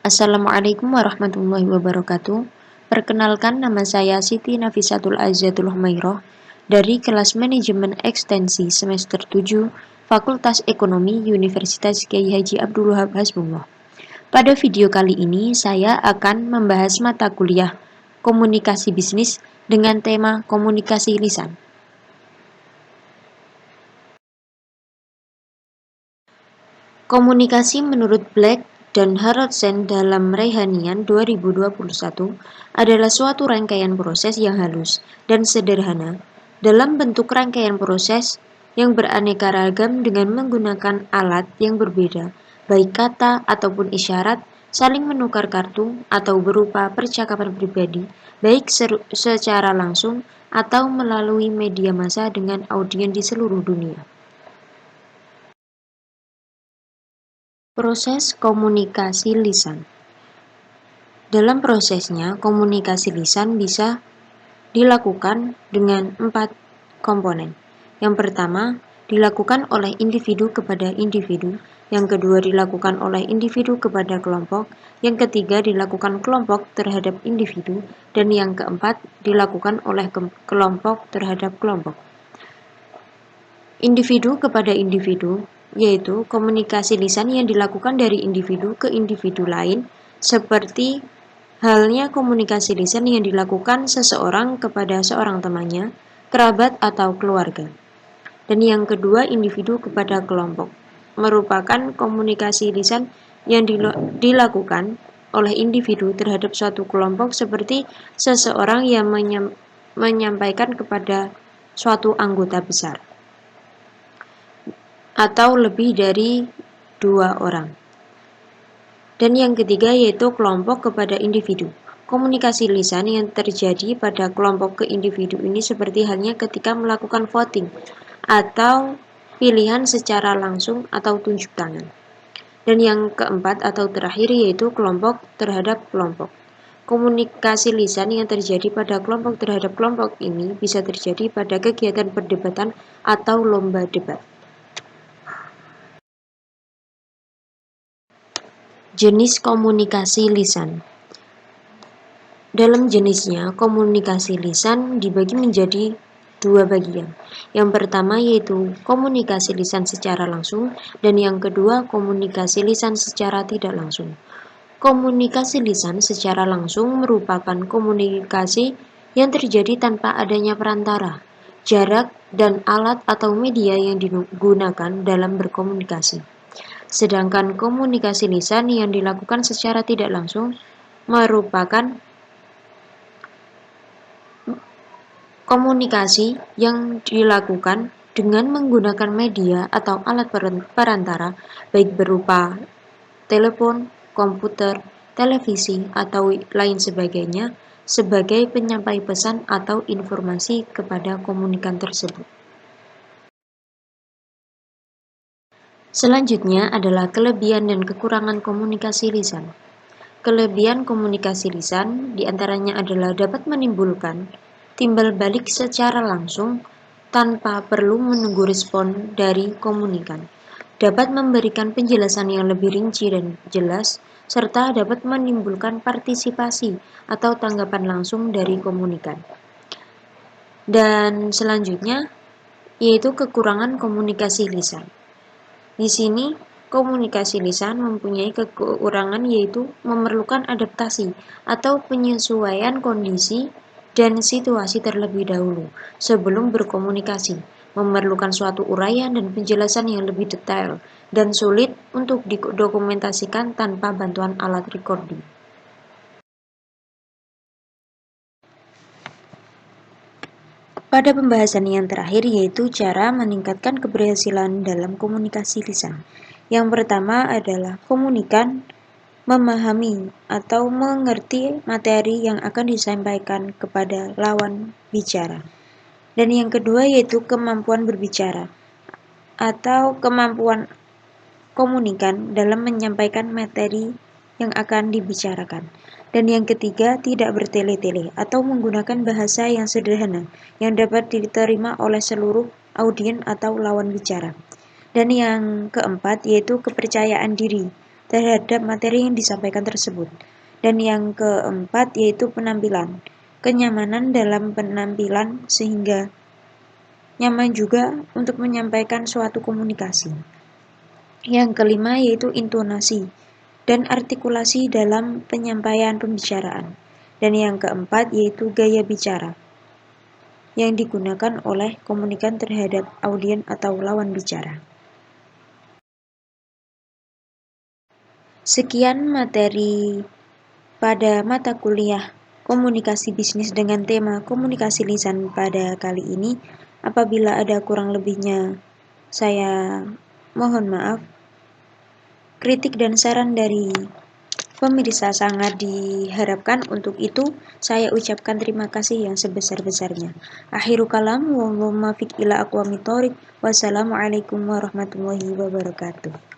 Assalamualaikum warahmatullahi wabarakatuh. Perkenalkan, nama saya Siti Nafisatul Azatul Humairah dari kelas Manajemen Ekstensi semester 7 Fakultas Ekonomi Universitas Kyai Haji Abdul Wahab Hasbullah. Pada video kali ini saya akan membahas mata kuliah Komunikasi Bisnis dengan tema Komunikasi Lisan. Komunikasi menurut Black dan Harrodsen dalam Rayhanian 2021 adalah suatu rangkaian proses yang halus dan sederhana dalam bentuk rangkaian proses yang beraneka ragam dengan menggunakan alat yang berbeda, baik kata ataupun isyarat, saling menukar kartu atau berupa percakapan pribadi, baik secara langsung atau melalui media massa dengan audiens di seluruh dunia. Proses komunikasi lisan. Dalam prosesnya, komunikasi lisan bisa dilakukan dengan 4 komponen. Yang pertama, dilakukan oleh individu kepada individu. Yang kedua, dilakukan oleh individu kepada kelompok. Yang ketiga, dilakukan kelompok terhadap individu. Dan yang keempat, dilakukan oleh kelompok terhadap kelompok. Individu kepada individu, yaitu komunikasi lisan yang dilakukan dari individu ke individu lain, seperti halnya komunikasi lisan yang dilakukan seseorang kepada seorang temannya, kerabat, atau keluarga. Dan yang kedua, individu kepada kelompok, merupakan komunikasi lisan yang dilakukan oleh individu terhadap suatu kelompok, seperti seseorang yang menyampaikan kepada suatu anggota besar atau lebih dari 2 orang. Dan yang ketiga yaitu kelompok kepada individu. Komunikasi lisan yang terjadi pada kelompok ke individu ini seperti halnya ketika melakukan voting atau pilihan secara langsung atau tunjuk tangan. Dan yang keempat atau terakhir yaitu kelompok terhadap kelompok. Komunikasi lisan yang terjadi pada kelompok terhadap kelompok ini bisa terjadi pada kegiatan perdebatan atau lomba debat. Jenis komunikasi lisan. Dalam jenisnya, komunikasi lisan dibagi menjadi 2 bagian. Yang pertama yaitu komunikasi lisan secara langsung, dan yang kedua komunikasi lisan secara tidak langsung. Komunikasi lisan secara langsung merupakan komunikasi yang terjadi tanpa adanya perantara, jarak, dan alat atau media yang digunakan dalam berkomunikasi. Sedangkan komunikasi lisan yang dilakukan secara tidak langsung merupakan komunikasi yang dilakukan dengan menggunakan media atau alat perantara, baik berupa telepon, komputer, televisi, atau lain sebagainya, sebagai penyampai pesan atau informasi kepada komunikan tersebut. Selanjutnya adalah kelebihan dan kekurangan komunikasi lisan. Kelebihan komunikasi lisan diantaranya adalah dapat menimbulkan timbal balik secara langsung tanpa perlu menunggu respon dari komunikan, dapat memberikan penjelasan yang lebih rinci dan jelas, serta dapat menimbulkan partisipasi atau tanggapan langsung dari komunikan. Dan selanjutnya yaitu kekurangan komunikasi lisan. Di sini, komunikasi lisan mempunyai kekurangan yaitu memerlukan adaptasi atau penyesuaian kondisi dan situasi terlebih dahulu sebelum berkomunikasi, memerlukan suatu uraian dan penjelasan yang lebih detail, dan sulit untuk didokumentasikan tanpa bantuan alat recording. Pada pembahasan yang terakhir yaitu cara meningkatkan keberhasilan dalam komunikasi lisan. Yang pertama adalah komunikan memahami atau mengerti materi yang akan disampaikan kepada lawan bicara. Dan yang kedua yaitu kemampuan berbicara atau kemampuan komunikan dalam menyampaikan materi yang akan dibicarakan. Dan yang ketiga, tidak bertele-tele atau menggunakan bahasa yang sederhana yang dapat diterima oleh seluruh audiens atau lawan bicara. Dan yang keempat yaitu kepercayaan diri terhadap materi yang disampaikan tersebut. Dan yang keempat yaitu penampilan. Kenyamanan dalam penampilan sehingga nyaman juga untuk menyampaikan suatu komunikasi. Yang kelima yaitu intonasi dan artikulasi dalam penyampaian pembicaraan. Dan yang keempat yaitu gaya bicara yang digunakan oleh komunikan terhadap audien atau lawan bicara. Sekian materi pada mata kuliah komunikasi bisnis dengan tema komunikasi lisan pada kali ini. Apabila ada kurang lebihnya, saya mohon maaf. Kritik dan saran dari pemirsa sangat diharapkan. Untuk itu, saya ucapkan terima kasih yang sebesar-besarnya. Akhiru kalam, wassalamualaikum warahmatullahi wabarakatuh.